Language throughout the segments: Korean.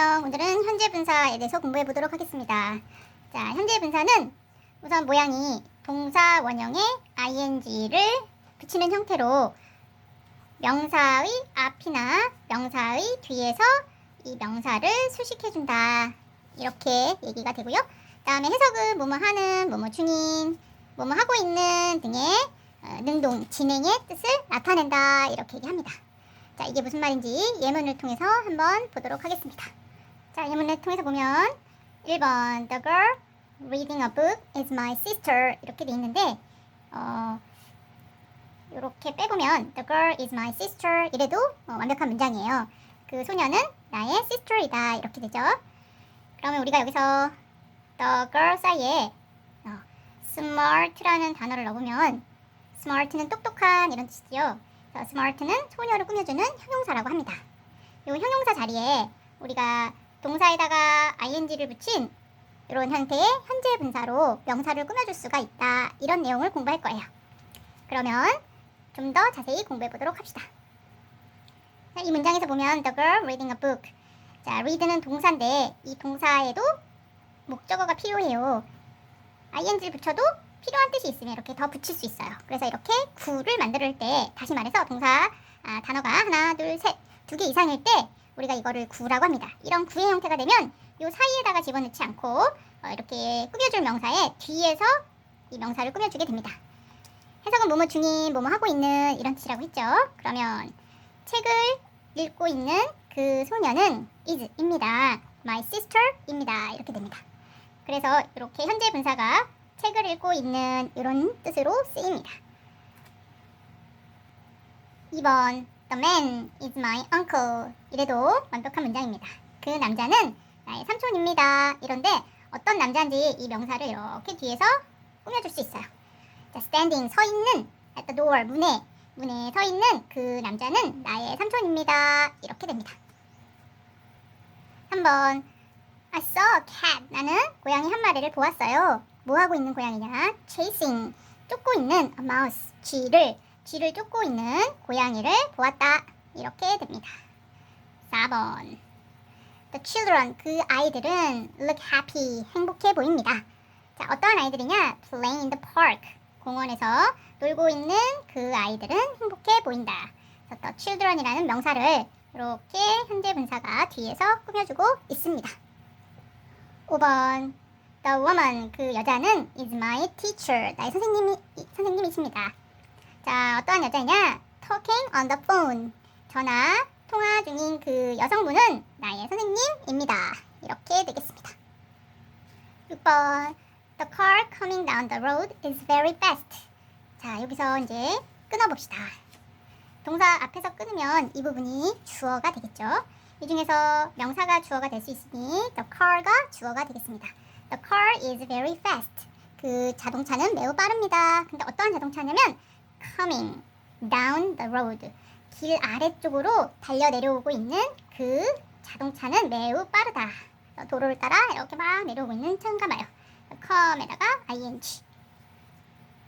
안녕. 오늘은 현재 분사에 대해서 공부해 보도록 하겠습니다. 자, 현재 분사는 우선 모양이 동사 원형에 ing를 붙이는 형태로 명사의 앞이나 명사의 뒤에서 이 명사를 수식해준다. 이렇게 얘기가 되고요. 다음에 해석은 뭐뭐 하는, 뭐뭐 중인, 뭐뭐 하고 있는 등의 능동, 진행의 뜻을 나타낸다. 이렇게 얘기합니다. 자, 이게 무슨 말인지 예문을 통해서 한번 보도록 하겠습니다. 자, 예문을 통해서 보면 1번 The girl reading a book is my sister 이렇게 돼 있는데 이렇게 빼보면 The girl is my sister 이래도 완벽한 문장이에요. 그 소녀는 나의 sister이다 이렇게 되죠. 그러면 우리가 여기서 The girl 사이에 smart라는 단어를 넣으면 smart는 똑똑한 이런 뜻이지요. smart는 소녀를 꾸며주는 형용사라고 합니다. 이 형용사 자리에 우리가 동사에다가 ing를 붙인 이런 형태의 현재 분사로 명사를 꾸며줄 수가 있다. 이런 내용을 공부할 거예요. 그러면 좀 더 자세히 공부해 보도록 합시다. 자, 이 문장에서 보면 The girl reading a book. 자, read는 동사인데 이 동사에도 목적어가 필요해요. ing를 붙여도 필요한 뜻이 있으면 이렇게 더 붙일 수 있어요. 그래서 이렇게 구를 만들 때 다시 말해서 동사 단어가 하나, 둘, 셋, 두 개 이상일 때 우리가 이거를 구라고 합니다. 이런 구의 형태가 되면 이 사이에다가 집어넣지 않고 이렇게 꾸며줄 명사의 뒤에서 이 명사를 꾸며주게 됩니다. 해석은 뭐뭐 중인, 뭐뭐 하고 있는 이런 뜻이라고 했죠. 그러면 책을 읽고 있는 그 소녀는 is입니다. my sister입니다. 이렇게 됩니다. 그래서 이렇게 현재 분사가 책을 읽고 있는 이런 뜻으로 쓰입니다. 2번 The man is my uncle 이래도 완벽한 문장입니다. 그 남자는 나의 삼촌입니다. 이런데 어떤 남자인지 이 명사를 이렇게 뒤에서 꾸며줄 수 있어요. 자, standing 서 있는 at the door 문에 서 있는 그 남자는 나의 삼촌입니다. 이렇게 됩니다. 3번 I saw a cat 나는 고양이 한 마리를 보았어요. 뭐 하고 있는 고양이냐? chasing 쫓고 있는 a mouse 쥐를 쫓고 있는 고양이를 보았다. 이렇게 됩니다. 4번 The children 그 아이들은 look happy 행복해 보입니다. 자, 어떤 아이들이냐? playing in the park 공원에서 놀고 있는 그 아이들은 행복해 보인다. 그래서 the children이라는 명사를 이렇게 현재 분사가 뒤에서 꾸며주고 있습니다. 5번 The woman 그 여자는 is my teacher 나의 선생님이십니다. 자, 어떠한 여자이냐? talking on the phone 전화 통화 중인 그 여성분은 나의 선생님입니다. 이렇게 되겠습니다. 6번 The car coming down the road is very fast. 자, 여기서 이제 끊어봅시다. 동사 앞에서 끊으면 이 부분이 주어가 되겠죠. 이 중에서 명사가 주어가 될 수 있으니 the car가 주어가 되겠습니다. The car is very fast. 그 자동차는 매우 빠릅니다. 근데 어떠한 자동차냐면 coming down the road. 길 아래쪽으로 달려 내려오고 있는 그 자동차는 매우 빠르다. 도로를 따라 이렇게 막 내려오고 있는 차인가 봐요. come에다가 ing.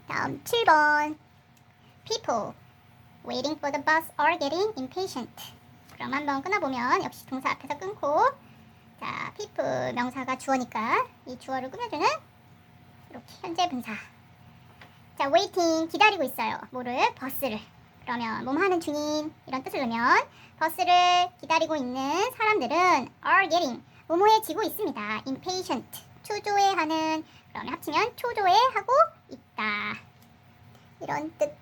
다음 7번 People waiting for the bus are getting impatient. 그럼 한번 끊어보면 역시 동사 앞에서 끊고 자, people 명사가 주어니까 이 주어를 꾸며주는 이렇게 현재 분사. 자, waiting 기다리고 있어요. 뭐를? 버스를. 그러면 뭐뭐 하는 중인 이런 뜻을 넣으면 버스를 기다리고 있는 사람들은 are getting 뭐뭐해지고 있습니다. impatient 초조해하는 그러면 합치면 초조해하고 있다. 이런 뜻.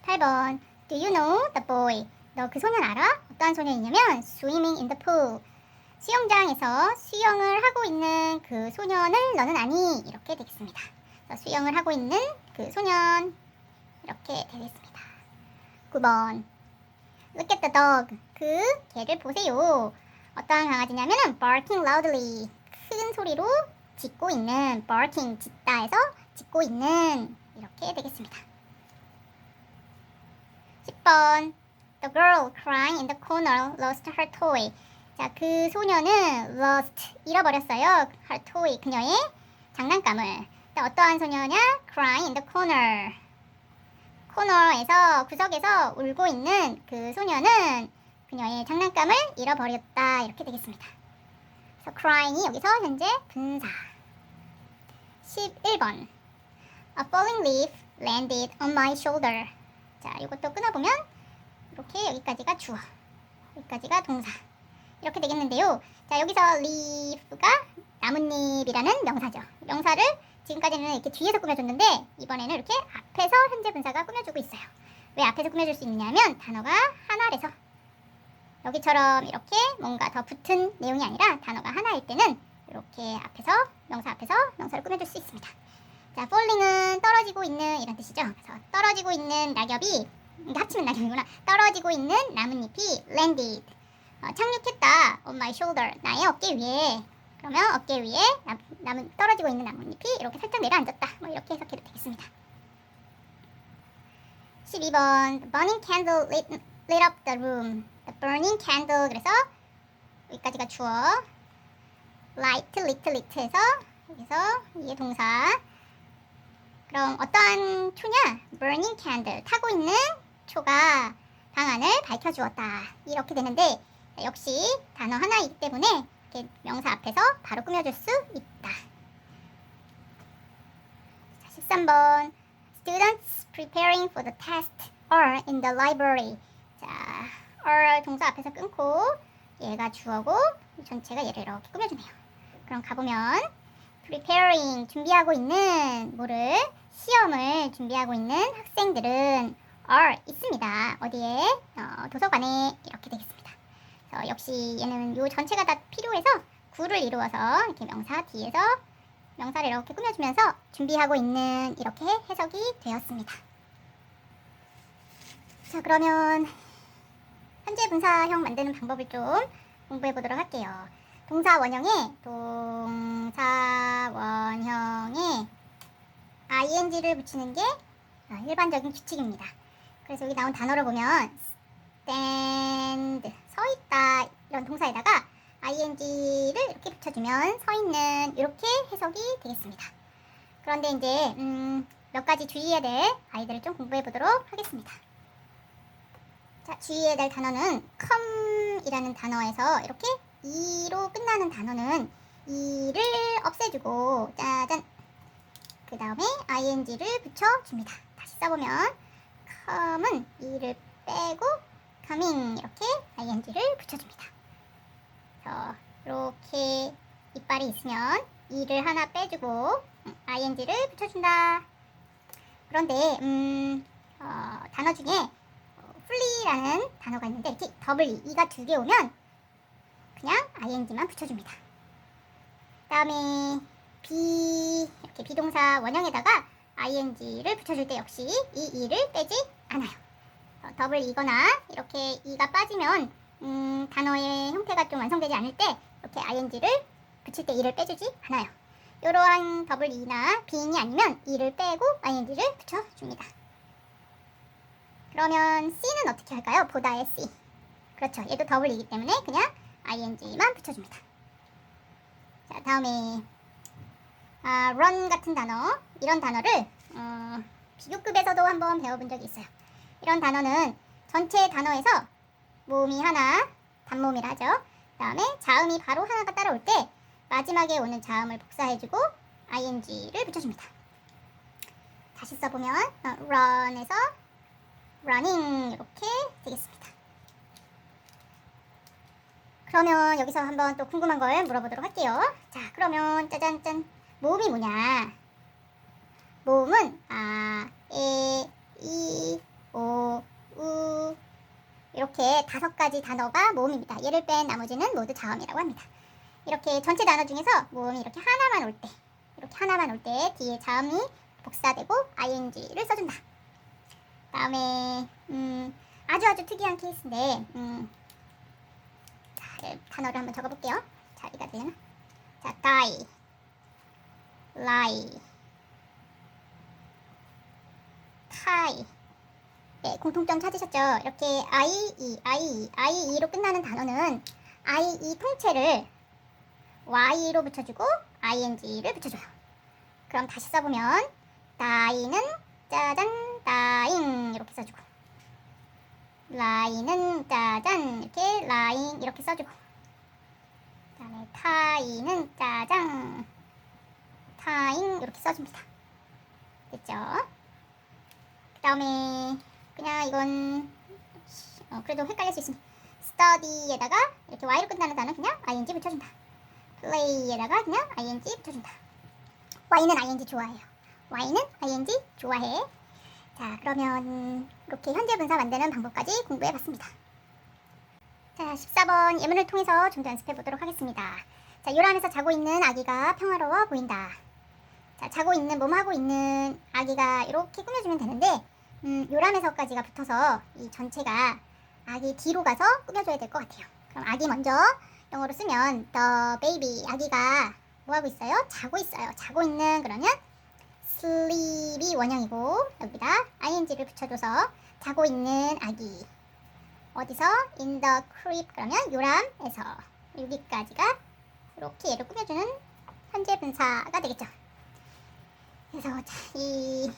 8번 Do you know the boy? 너 그 소년 알아? 어떠한 소년이냐면 swimming in the pool. 수영장에서 수영을 하고 있는 그 소년을 너는 아니? 이렇게 되겠습니다. 수영을 하고 있는 그 소년 이렇게 되겠습니다. 9번 Look at the dog. 그 개를 보세요. 어떠한 강아지냐면 barking loudly. 큰 소리로 짖고 있는 barking 짖다 해서 짖고 있는 이렇게 되겠습니다. 10번 The girl crying in the corner lost her toy. 자, 그 소녀는 lost 잃어버렸어요. her toy 그녀의 장난감을. 어떠한 소녀냐? crying in the corner. 코너에서 구석에서 울고 있는 그 소녀는 그녀의 장난감을 잃어버렸다. 이렇게 되겠습니다. 그래서 crying이 여기서 현재 분사. 11번. A falling leaf landed on my shoulder. 자, 이것도 끊어보면 이렇게 여기까지가 주어, 여기까지가 동사. 이렇게 되겠는데요. 자, 여기서 leaf가 나뭇잎이라는 명사죠. 명사를 지금까지는 이렇게 뒤에서 꾸며줬는데 이번에는 이렇게 앞에서 현재 분사가 꾸며주고 있어요. 왜 앞에서 꾸며줄 수 있냐면 단어가 하나라서. 여기처럼 이렇게 뭔가 더 붙은 내용이 아니라 단어가 하나일 때는 이렇게 앞에서 명사 앞에서 명사를 꾸며줄 수 있습니다. 자, falling은 떨어지고 있는 이런 뜻이죠. 그래서 떨어지고 있는 낙엽이, 이게 합치면 낙엽이구나. 떨어지고 있는 나뭇잎이 landed, 착륙했다. on my shoulder, 나의 어깨 위에. 그러면 어깨 위에 떨어지고 있는 나뭇잎이 이렇게 살짝 내려앉았다. 뭐 이렇게 해석해도 되겠습니다. 12번. The burning candle lit up the room. The burning candle. 그래서 여기까지가 주어. light, lit 해서 여기서 이게 동사. 그럼 어떠한 초냐? burning candle. 타고 있는 초가 방 안을 밝혀주었다. 이렇게 되는데 역시 단어 하나이기 때문에 이렇게 명사 앞에서 바로 꾸며줄 수 있다. 13번. Students preparing for the test are in the library. 자, are 동사 앞에서 끊고 얘가 주어고 전체가 얘를 이렇게 꾸며주네요. 그럼 가보면 preparing, 준비하고 있는 뭐를? 시험을 준비하고 있는 학생들은 are 있습니다. 어디에? 도서관에. 이렇게 되겠습니다. 그래서 역시 얘는 요 전체가 다 필요해서 구를 이루어서 이렇게 명사 뒤에서 명사를 이렇게 꾸며주면서 준비하고 있는 이렇게 해석이 되었습니다. 자, 그러면 현재 분사형 만드는 방법을 좀 공부해 보도록 할게요. 동사 원형에 ing를 붙이는 게 일반적인 규칙입니다. 그래서 여기 나온 단어를 보면 stand, 서 있다 이런 동사에다가 ing를 이렇게 붙여주면 서 있는 이렇게 해석이 되겠습니다. 그런데 이제 몇 가지 주의해야 될 아이들을 좀 공부해 보도록 하겠습니다. 자, 주의해야 될 단어는 come이라는 단어에서 이렇게 e로 끝나는 단어는 e를 없애주고 짜잔 그 다음에 ing를 붙여줍니다. 다시 써보면 come은 e를 빼고 coming 이렇게 ing를 붙여줍니다. 그래서 이렇게 이빨이 있으면 e를 하나 빼주고 ing를 붙여준다. 그런데 단어 중에 flee라는 단어가 있는데 이렇게 더블 e가 두 개 오면 그냥 ing만 붙여줍니다. 다음에 be 이렇게 비동사 원형에다가 ing를 붙여줄 때 역시 이 e를 빼지 않아요. 더블 e거나 이렇게 e가 빠지면 단어의 형태가 좀 완성되지 않을 때 이렇게 ing를 붙일 때 e를 빼주지 않아요. 이러한 더블 e나 being이 아니면 e를 빼고 ing를 붙여줍니다. 그러면 c는 어떻게 할까요? 보다의 c. 그렇죠. 얘도 더블 e이기 때문에 그냥 ing만 붙여줍니다. 자, 다음에 run 같은 단어, 이런 단어를 비교급에서도 한번 배워본 적이 있어요. 이런 단어는 전체 단어에서 모음이 하나, 단모음이라 하죠. 그 다음에 자음이 바로 하나가 따라올 때 마지막에 오는 자음을 복사해주고 ing를 붙여줍니다. 다시 써보면 run에서 running 이렇게 되겠습니다. 그러면 여기서 한번 또 궁금한 걸 물어보도록 할게요. 자, 그러면 짜잔짠 모음이 뭐냐? 모음은 에, 이, 오, 우 이렇게 5가지 단어가 모음입니다. 얘를 뺀 나머지는 모두 자음이라고 합니다. 이렇게 전체 단어 중에서 모음이 이렇게 하나만 올 때 뒤에 자음이 복사되고 ing를 써준다. 다음에 아주 특이한 케이스인데 자, 단어를 한번 적어볼게요. 자, 이가 되려나? 자, die, lie, tie. 네, 공통점 찾으셨죠? 이렇게 IE로 끝나는 단어는 IE 통째를 Y로 붙여주고 ING를 붙여줘요. 그럼 다시 써보면, die는 짜잔, dying 이렇게 써주고, 라인은 짜잔 이렇게 라인 이렇게 써주고, 그 다음에 타이는 짜장 타잉 이렇게 써줍니다. 됐죠? 그 다음에 그냥 이건 그래도 헷갈릴 수 있으니 study에다가 이렇게 y로 끝나는 단어 그냥 ing 붙여준다. play에다가 그냥 ing 붙여준다. y는 ing 좋아해요. y는 ing 좋아해. 자, 그러면 이렇게 현재 분사 만드는 방법까지 공부해봤습니다. 자, 14번 예문을 통해서 좀 더 연습해보도록 하겠습니다. 자, 요람에서 자고 있는 아기가 평화로워 보인다. 자, 자고 있는, 몸하고 있는 아기가 이렇게 꾸며주면 되는데, 요람에서까지가 붙어서 이 전체가 아기 뒤로 가서 꾸며줘야 될 것 같아요. 그럼 아기 먼저 영어로 쓰면 the baby, 아기가 뭐하고 있어요? 자고 있어요. 자고 있는 그러면 sleep이 원형이고, 여기다 ing를 붙여줘서 자고 있는 아기. 어디서? in the crib, 그러면 요람에서. 여기까지가 이렇게 얘를 꾸며주는 현재 분사가 되겠죠. 그래서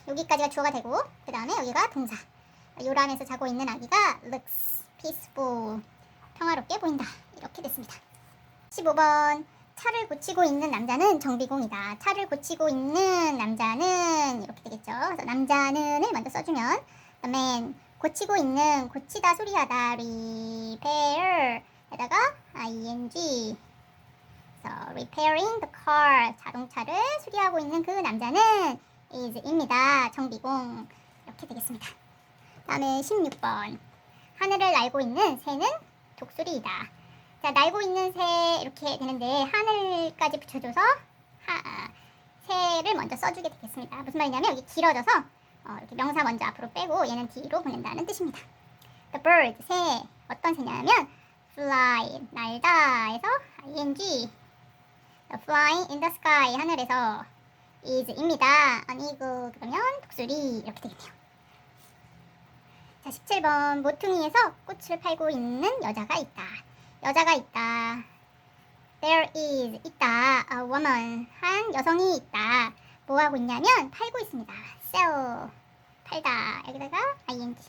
여기까지가 주어가 되고, 그 다음에 여기가 동사. 요람에서 자고 있는 아기가 looks peaceful, 평화롭게 보인다. 이렇게 됐습니다. 15번 차를 고치고 있는 남자는 정비공이다. 차를 고치고 있는 남자는 이렇게 되겠죠. 그래서 남자는을 먼저 써주면 the man, 고치고 있는, 고치다, 수리하다, repair 에다가 ing. 그래서 repairing the car, 자동차를 수리하고 있는 그 남자는 is입니다. 정비공. 이렇게 되겠습니다. 다음에 16번 하늘을 날고 있는 새는 독수리이다. 자, 날고 있는 새 이렇게 되는데 하늘까지 붙여줘서 새를 먼저 써주게 되겠습니다. 무슨 말이냐면 여기 길어져서 이렇게 명사 먼저 앞으로 빼고 얘는 뒤로 보낸다는 뜻입니다. The bird, 새. 어떤 새냐면 fly, 날다 해서 ing. The flying in the sky, 하늘에서 is입니다. an eagle, 그러면 독수리. 이렇게 되겠네요. 자, 17번 모퉁이에서 꽃을 팔고 있는 여자가 있다. 여자가 있다. There is, 있다. A woman, 한 여성이 있다. 뭐 하고 있냐면 팔고 있습니다. Sell, 팔다. 여기다가 ing.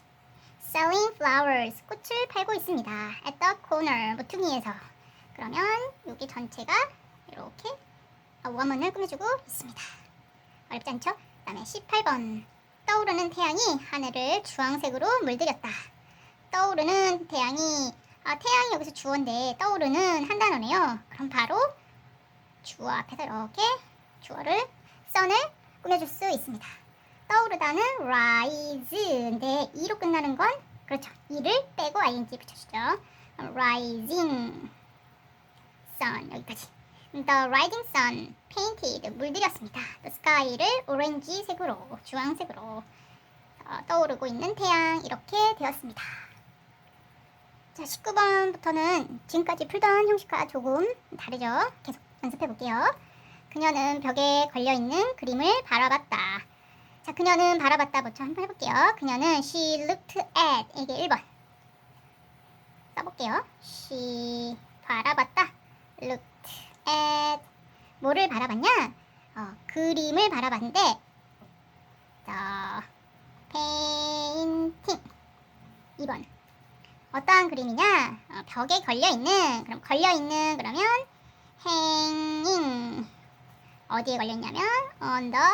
Selling flowers, 꽃을 팔고 있습니다. At the corner, 모퉁이에서. 그러면 여기 전체가 이렇게 A woman을 꾸며주고 있습니다. 어렵지 않죠? 그 다음에 18번 떠오르는 태양이 하늘을 주황색으로 물들였다. 떠오르는 태양이, 태양이 여기서 주어인데 떠오르는 한 단어네요. 그럼 바로 주어 앞에서 이렇게 주어를 sun을 꾸며줄 수 있습니다. 떠오르다는 rise인데 e로 끝나는 건 그렇죠. e를 빼고 ing 붙여주죠. rising sun, 여기까지. The rising sun painted, 물들였습니다. The sky를 오렌지색으로, 주황색으로. 떠오르고 있는 태양, 이렇게 되었습니다. 자, 19번부터는 지금까지 풀던 형식과 조금 다르죠. 계속 연습해 볼게요. 그녀는 벽에 걸려있는 그림을 바라봤다. 자, 그녀는 바라봤다 부터 한번 해볼게요. 그녀는 she looked at, 이게 1번 써볼게요. she 바라봤다, looked at, 뭐를 바라봤냐? 그림을 바라봤는데 painting 2번 어떠한 그림이냐? 벽에 걸려있는, 그럼 걸려있는 그러면 hanging, 어디에 걸렸냐면 on the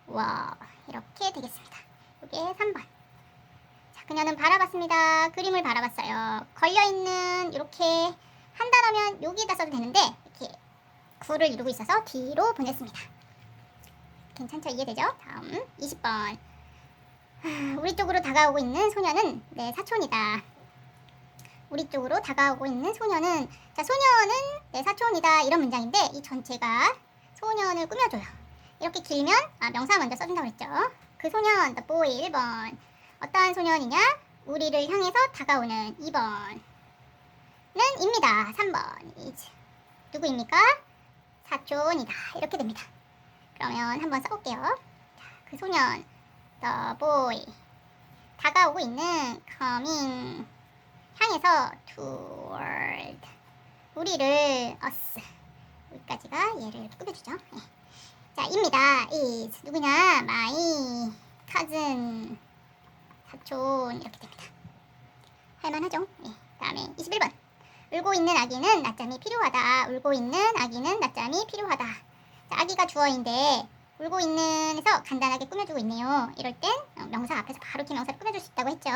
wall, 이렇게 되겠습니다. 이게 3번. 자, 그녀는 바라봤습니다. 그림을 바라봤어요. 걸려있는 이렇게 한다라면 여기에다 써도 되는데 이렇게 구를 이루고 있어서 뒤로 보냈습니다. 괜찮죠? 이해되죠? 다음 20번 우리 쪽으로 다가오고 있는 소녀는 내 사촌이다. 우리 쪽으로 다가오고 있는 소녀는, 자, 소녀는 내 사촌이다, 이런 문장인데 이 전체가 소년을 꾸며줘요. 이렇게 길면 명사 먼저 써준다고 했죠. 그 소년, the boy 1번. 어떠한 소년이냐? 우리를 향해서 다가오는 2번은 입니다. 3번 is. 누구입니까? 사촌이다. 이렇게 됩니다. 그러면 한번 써볼게요. 자, 그 소년, the boy. 다가오고 있는 coming, 향해서 toward. 우리를 us. 여기까지가 얘를 꾸며주죠. 네. 자, 입니다. is. 누구냐? my cousin. 사촌. 이렇게 됩니다. 할만하죠. 예. 다음에 21번. 울고 있는 아기는 낮잠이 필요하다. 울고 있는 아기는 낮잠이 필요하다. 자, 아기가 주어인데 울고 있는에서 간단하게 꾸며주고 있네요. 이럴 땐 명사 앞에서 바로 기명사를 꾸며줄 수 있다고 했죠.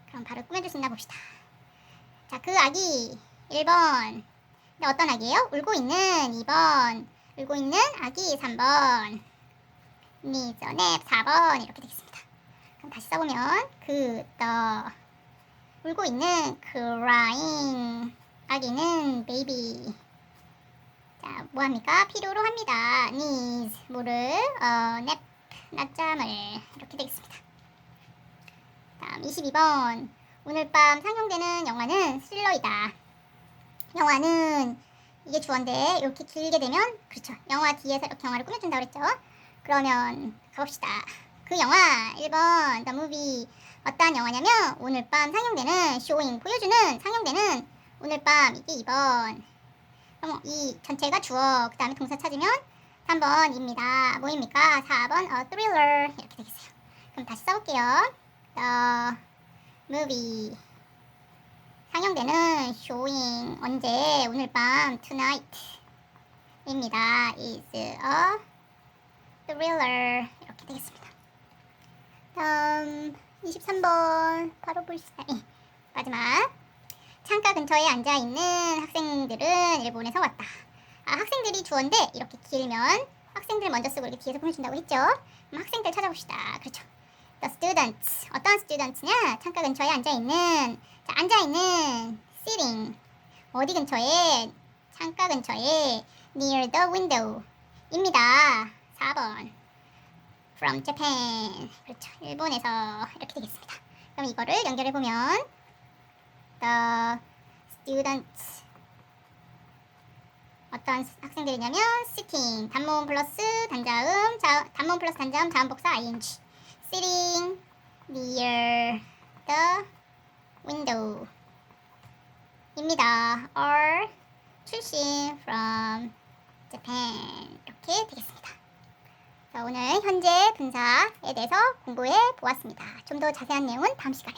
그럼 바로 꾸며줄 수 있나 봅시다. 자, 그 아기 1번. 근데 어떤 아기예요? 울고 있는 2번. 울고 있는 아기 3번. needs a nap 4번. 이렇게 되겠습니다. 그럼 다시 써보면 울고 있는 crying 아기는 baby. 자, 뭐합니까? 필요로 합니다. needs 뭐를? nap 낮잠을. 이렇게 되겠습니다. 다음 22번. 오늘 밤 상영되는 영화는 스릴러이다. 영화는 이게 주어인데 이렇게 길게 되면 그렇죠. 영화 뒤에서 이렇게 영화를 꾸며준다고 그랬죠. 그러면 가봅시다. 그 영화 1번 the movie 어떠한 영화냐면 오늘 밤 상영되는 showing 보여주는 상영되는 오늘 밤 이게 2번. 그럼 이 전체가 주어 그 다음에 동사 찾으면 3번입니다. 뭐입니까? 4번 thriller 이렇게 되겠어요. 그럼 다시 써볼게요. the movie 상영되는 showing 언제 오늘 밤 tonight 입니다. is a thriller 이렇게 되겠습니다. 다음 23번 바로 볼시다. 마지막 창가 근처에 앉아있는 학생들은 일본에서 왔다. 학생들이 주어인데 이렇게 길면 학생들 먼저 쓰고 이렇게 뒤에서 보내준다고 했죠. 그럼 학생들 찾아봅시다. 그렇죠. The students 어떤 students냐? 창가 근처에 앉아있는 자, 앉아있는 sitting 어디 근처에? 창가 근처에 near the window 입니다. 4번 from Japan 그렇죠. 일본에서 이렇게 되겠습니다. 그럼 이거를 연결해보면 the students 어떤 학생들이냐면 sitting 단모음 플러스 단자음 단모음 플러스 단자음 자음복사 ing sitting near the window 입니다. or 출신 from Japan 이렇게 되겠습니다. 자, 오늘 현재 분사에 대해서 공부해 보았습니다. 좀 더 자세한 내용은 다음 시간에